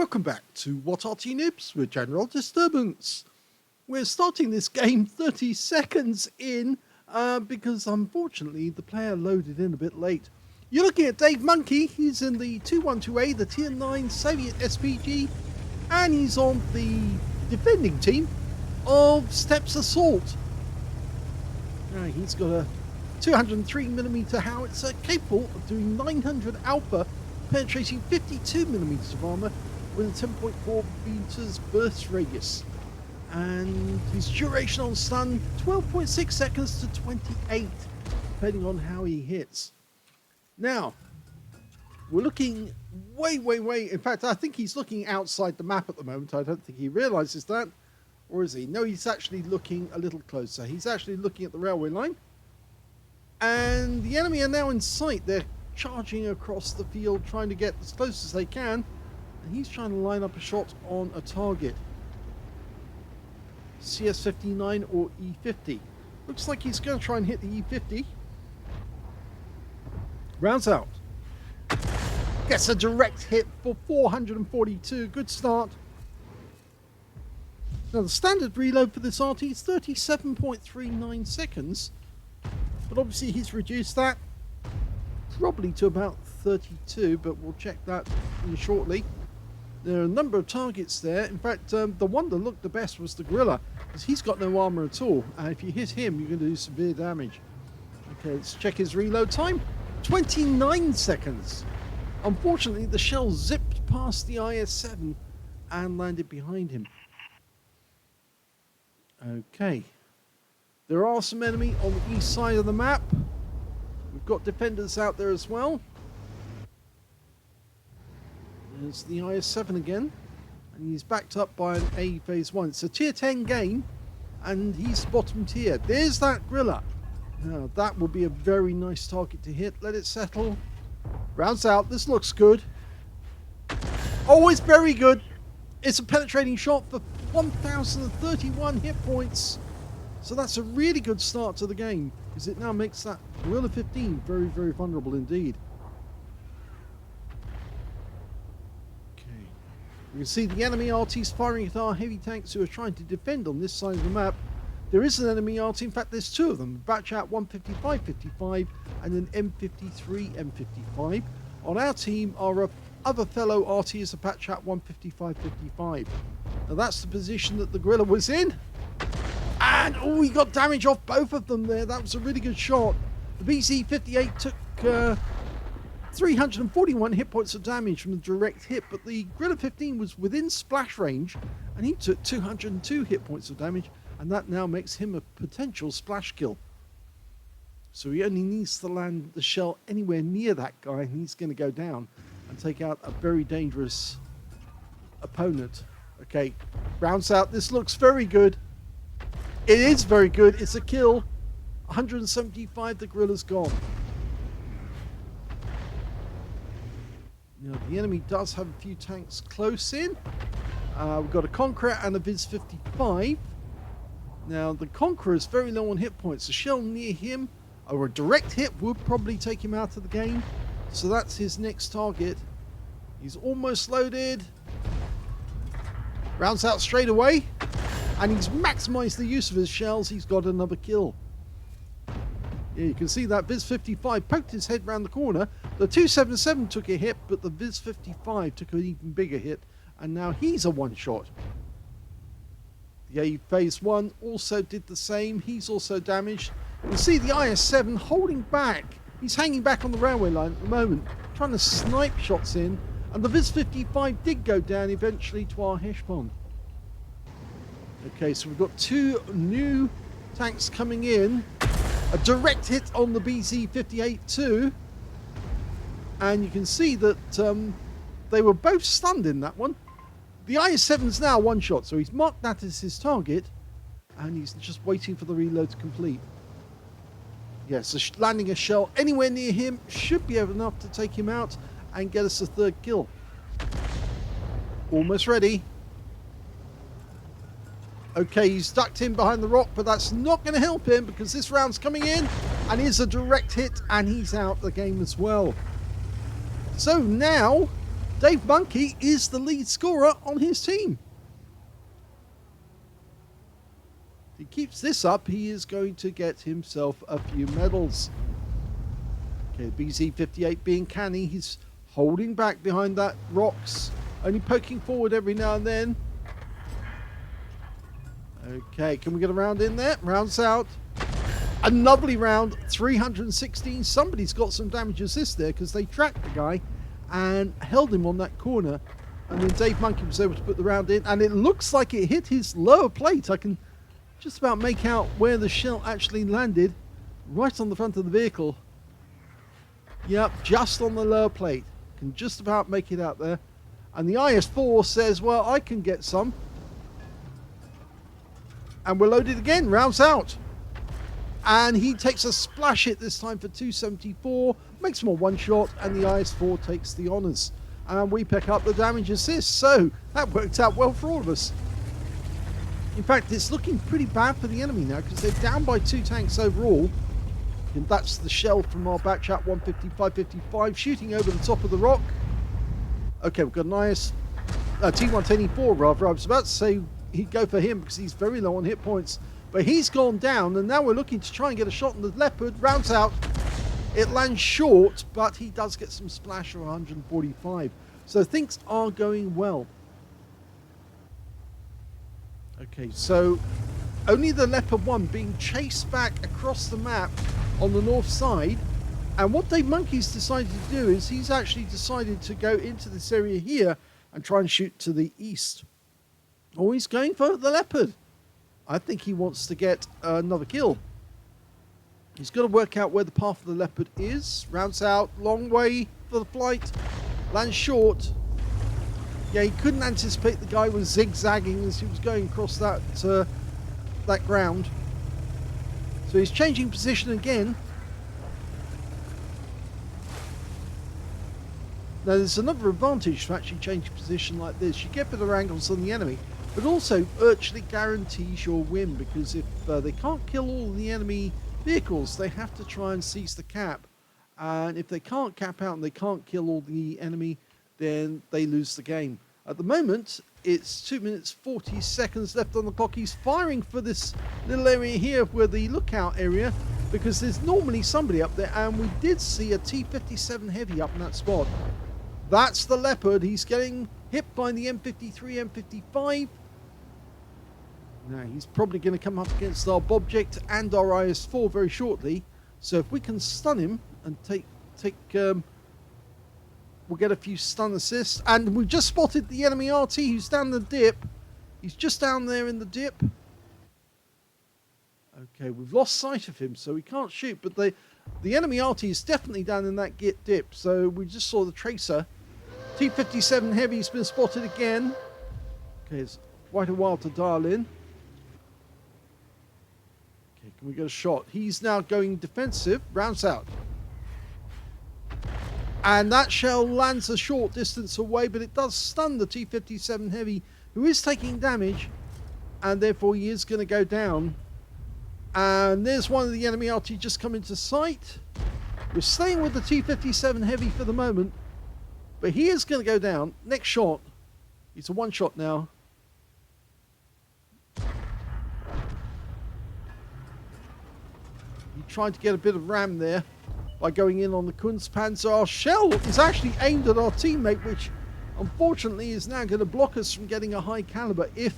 Welcome back to What Arty Noobs with General Disturbance. We're starting this game 30 seconds in because unfortunately the player loaded in a bit late. You're looking at Dave Monkey. He's in the 212A, the Tier 9 Soviet SPG, and he's on the defending team of Steps Assault. He's got a 203mm howitzer capable of doing 900 alpha, penetrating 52mm of armor with a 10.4 meters burst radius. And his duration on stun, 12.6 seconds to 28, depending on how he hits. Now, we're looking way, in fact, I think he's looking outside the map at the moment. I don't think he realizes that. Or is he? No, he's actually looking a little closer. He's actually looking at the railway line. And the enemy are now in sight. They're charging across the field, trying to get as close as they can. And he's trying to line up a shot on a target. CS59 or E50. Looks like he's going to try and hit the E50. Rounds out. Gets a direct hit for 442. Good start. Now the standard reload for this Arty is 37.39 seconds. But obviously he's reduced that probably to about 32, but we'll check that shortly. There are a number of targets there. In fact, the one that looked the best was the gorilla, because he's got no armor at all. If you hit him, you're going to do severe damage. Okay, let's check his reload time. 29 seconds. Unfortunately, the shell zipped past the IS-7 and landed behind him. Okay. There are some enemy on the east side of the map. We've got defenders out there as well. There's the IS-7 again. And he's backed up by an A phase 1. It's a tier 10 game. And he's bottom tier. There's that gorilla. Now that will be a very nice target to hit. Let it settle. Rounds out. This looks good. Oh, it's very good. It's a penetrating shot for 1,031 hit points. So that's a really good start to the game, because it now makes that Gorilla 15 very vulnerable indeed. Okay. You can see the enemy RTs firing at our heavy tanks who are trying to defend on this side of the map. There is an enemy RT, in fact there's two of them, batch out 155-55 and an M53-M55. On our team, our other fellow RT is a patch out 155-55. Now that's the position that the gorilla was in. And oh, he got damage off both of them there. That was a really good shot. The BZ-58 took 341 hit points of damage from the direct hit, but the Gorilla 15 was within splash range, and he took 202 hit points of damage, and that now makes him a potential splash kill. So he only needs to land the shell anywhere near that guy, and he's going to go down and take out a very dangerous opponent. Okay, rounds out. This looks very good. It is very good. It's a kill. 175, the gorilla's gone. Now, the enemy does have a few tanks close in. We've got a Conqueror and a Viz-55. Now, the Conqueror is very low on hit points. A shell near him, or a direct hit, would probably take him out of the game. So that's his next target. He's almost loaded. Rounds out straight away. And he's maximized the use of his shells. He's got another kill. Yeah, you can see that Viz-55 poked his head round the corner. The 277 took a hit, but the Viz-55 took an even bigger hit. And now he's a one-shot. The A phase 1 also did the same. He's also damaged. You can see the IS-7 holding back. He's hanging back on the railway line at the moment, trying to snipe shots in. And the Viz-55 did go down eventually to our Hesh pond. Okay, so we've got two new tanks coming in. A direct hit on the BZ-58 too. And you can see that they were both stunned in that one. The IS-7's now one shot, so he's marked that as his target. And he's just waiting for the reload to complete. Yes, so landing a shell anywhere near him should be enough to take him out and get us a third kill. Almost ready. Okay, he's ducked in behind the rock, but that's not going to help him because this round's coming in and is a direct hit and he's out the game as well. So now Dave Monkey is the lead scorer on his team. If he keeps this up, he is going to get himself a few medals. Okay, BZ58 being canny. He's holding back behind that rocks, only poking forward every now and then. Okay, can we get a round in there? Rounds out. A lovely round, 316. Somebody's got some damage assist there because they tracked the guy and held him on that corner. And then Dave Monkey was able to put the round in. And it looks like it hit his lower plate. I can just about make out where the shell actually landed. Right on the front of the vehicle. Yep, just on the lower plate. Can just about make it out there. And the IS-4 says, well, I can get some. And we're loaded again. Rounds out. And he takes a splash hit this time for 274. Makes him a one shot. And the IS-4 takes the honours. And we pick up the damage assist. So that worked out well for all of us. In fact, it's looking pretty bad for the enemy now because they're down by 2 tanks overall. And that's the shell from our back chat 155-55 shooting over the top of the rock. Okay, we've got an T110E4 rather. I was about to say he'd go for him because he's very low on hit points. But he's gone down and now we're looking to try and get a shot on the Leopard. Rounds out. It lands short, but he does get some splash of 145. So things are going well. Okay, so only the Leopard 1 being chased back across the map on the north side. And what Dave Monkey's decided to do is he's actually decided to go into this area here and try and shoot to the east. Oh, he's going for the Leopard. I think he wants to get another kill. He's got to work out where the path of the Leopard is. Rounds out, long way for the flight. Lands short. Yeah, he couldn't anticipate the guy was zigzagging as he was going across that ground. So he's changing position again. Now there's another advantage to actually changing position like this. You get better angles on the enemy, but also virtually guarantees your win because if they can't kill all the enemy vehicles, they have to try and seize the cap. And if they can't cap out and they can't kill all the enemy, then they lose the game. At the moment, it's 2 minutes 40 seconds left on the clock. He's firing for this little area here where the lookout area, because there's normally somebody up there, and we did see a T-57 Heavy up in that spot. That's the Leopard. He's getting hit by the M53, M55. Now, he's probably going to come up against our Bobject and our IS-4 very shortly. So if we can stun him and we'll get a few stun assists. And we've just spotted the enemy Arty who's down the dip. He's just down there in the dip. Okay, we've lost sight of him, so we can't shoot. But the enemy Arty is definitely down in that dip. So we just saw the tracer. T-57 Heavy's been spotted again. Okay, it's quite a while to dial in. Okay, can we get a shot? He's now going defensive. Rounds out. And that shell lands a short distance away, but it does stun the T-57 Heavy, who is taking damage, and therefore he is going to go down. And there's one of the enemy Arty just come into sight. We're staying with the T-57 Heavy for the moment, but he is going to go down. Next shot. It's a one shot now. He tried to get a bit of ram there by going in on the Kunstpanzer. Our shell is actually aimed at our teammate, which unfortunately is now going to block us from getting a high caliber. If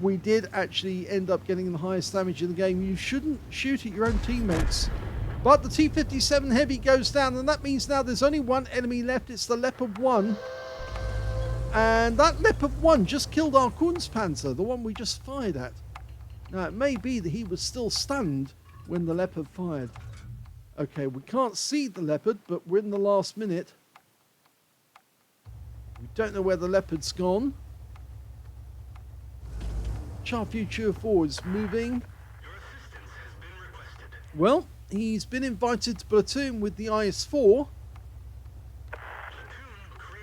we did actually end up getting the highest damage in the game, you shouldn't shoot at your own teammates. But the T-57 Heavy goes down, and that means now there's only one enemy left. It's the Leopard 1. And that Leopard 1 just killed our Kunstpanzer, the one we just fired at. Now, it may be that he was still stunned when the Leopard fired. Okay, we can't see the Leopard, but we're in the last minute. We don't know where the Leopard's gone. Char Future 4 is moving. Well, he's been invited to platoon with the IS-4.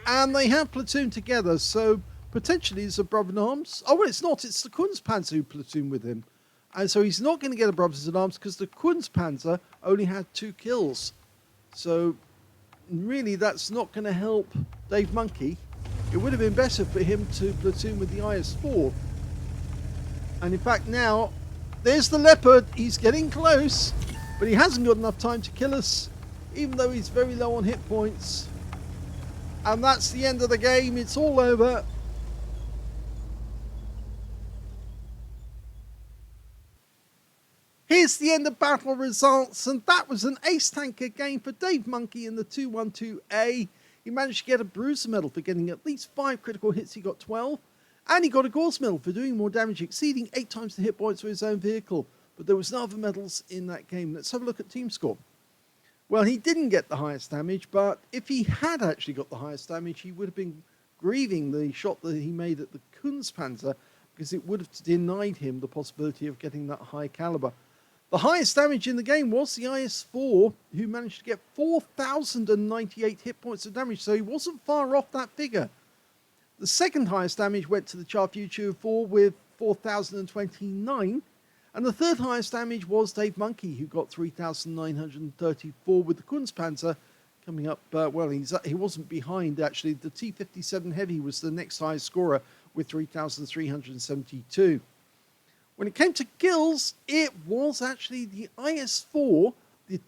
And they have platooned together, so potentially it's a brother-in-arms. Oh, well, it's not. It's the Kunstpanzer who platooned with him. And so he's not going to get a brothers-in-arms because the Kunstpanzer only had 2 kills. So really that's not going to help Dave Monkey. It would have been better for him to platoon with the IS-4. And in fact now, there's the Leopard. He's getting close, but he hasn't got enough time to kill us, even though he's very low on hit points. And that's the end of the game. It's all over. Here's the end of battle results, and that was an ace tanker game for Dave Monkey in the 212A. He managed to get a Bruiser medal for getting at least 5 critical hits. He got 12, and he got a Gauze medal for doing more damage, exceeding 8 times the hit points for his own vehicle. But there was no other medals in that game. Let's have a look at team score. Well, he didn't get the highest damage, but if he had actually got the highest damage, he would have been grieving the shot that he made at the Kunstpanzer, because it would have denied him the possibility of getting that high caliber. The highest damage in the game was the IS-4, who managed to get 4,098 hit points of damage, so he wasn't far off that figure. The second highest damage went to the Char Future 4 with 4,029, and the third highest damage was Dave Monkey, who got 3,934 with the Kunstpanzer. Coming up, well, he wasn't behind, actually. The T-57 Heavy was the next highest scorer with 3,372. When it came to kills, it was actually the IS-4, the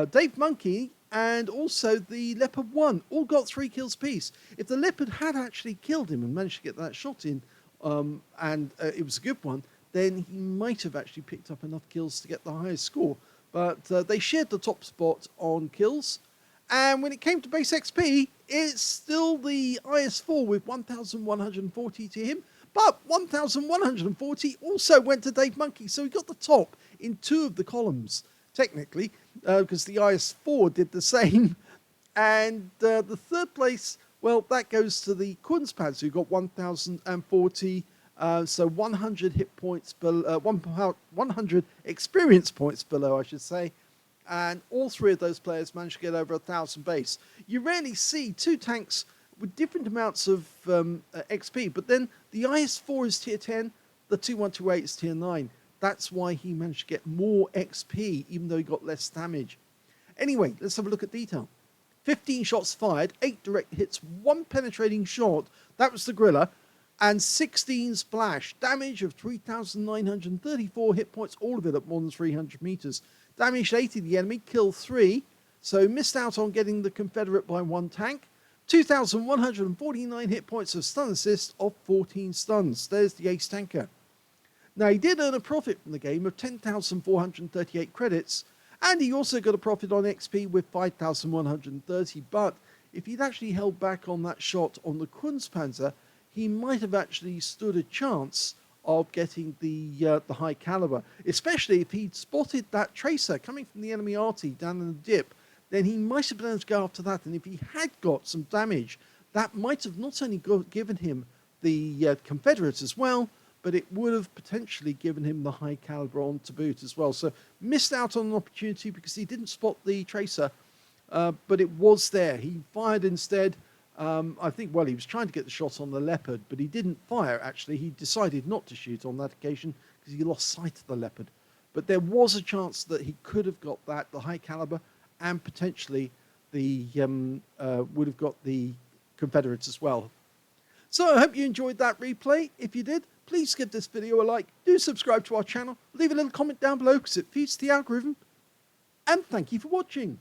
Dave Monkey, and also the Leopard 1. All got 3 kills apiece. If the Leopard had actually killed him and managed to get that shot in, and it was a good one, then he might have actually picked up enough kills to get the highest score. But they shared the top spot on kills. And when it came to base XP, it's still the IS-4 with 1,140 to him. But 1,140 also went to Dave Monkey, so he got the top in 2 of the columns, technically, because the IS-4 did the same. And the third place, well, that goes to the Kunstpanzer, who got 1,040, so 100 hit points below, 100 experience points below, I should say. And all 3 of those players managed to get over 1,000 base. You rarely see 2 tanks with different amounts of XP, but then the IS-4 is tier 10, the 2128 is tier 9. That's why he managed to get more XP, even though he got less damage. Anyway, let's have a look at detail. 15 shots fired, 8 direct hits, 1 penetrating shot, that was the Gorilla, and 16 splash. Damage of 3,934 hit points, all of it at more than 300 meters. Damaged 80 the enemy, killed 3, so missed out on getting the Confederate by 1 tank. 2,149 hit points of stun assist of 14 stuns. There's the ace tanker. Now, he did earn a profit from the game of 10,438 credits, and he also got a profit on XP with 5,130, but if he'd actually held back on that shot on the Kunstpanzer, he might have actually stood a chance of getting the high caliber, especially if he'd spotted that tracer coming from the enemy Arty down in the dip. Then he might have been able to go after that, and if he had got some damage, that might have not only given him the Confederate as well, but it would have potentially given him the high caliber on to boot as well. So missed out on an opportunity because he didn't spot the tracer, but it was there. He fired instead. I think, well, he was trying to get the shot on the Leopard, but he didn't fire, actually. He decided not to shoot on that occasion because he lost sight of the Leopard. But there was a chance that he could have got that, the high caliber, and potentially the would have got the Confederates as well. So I hope you enjoyed that replay. If you did, please give this video a like. Do subscribe to our channel. Leave a little comment down below because it feeds the algorithm. And thank you for watching.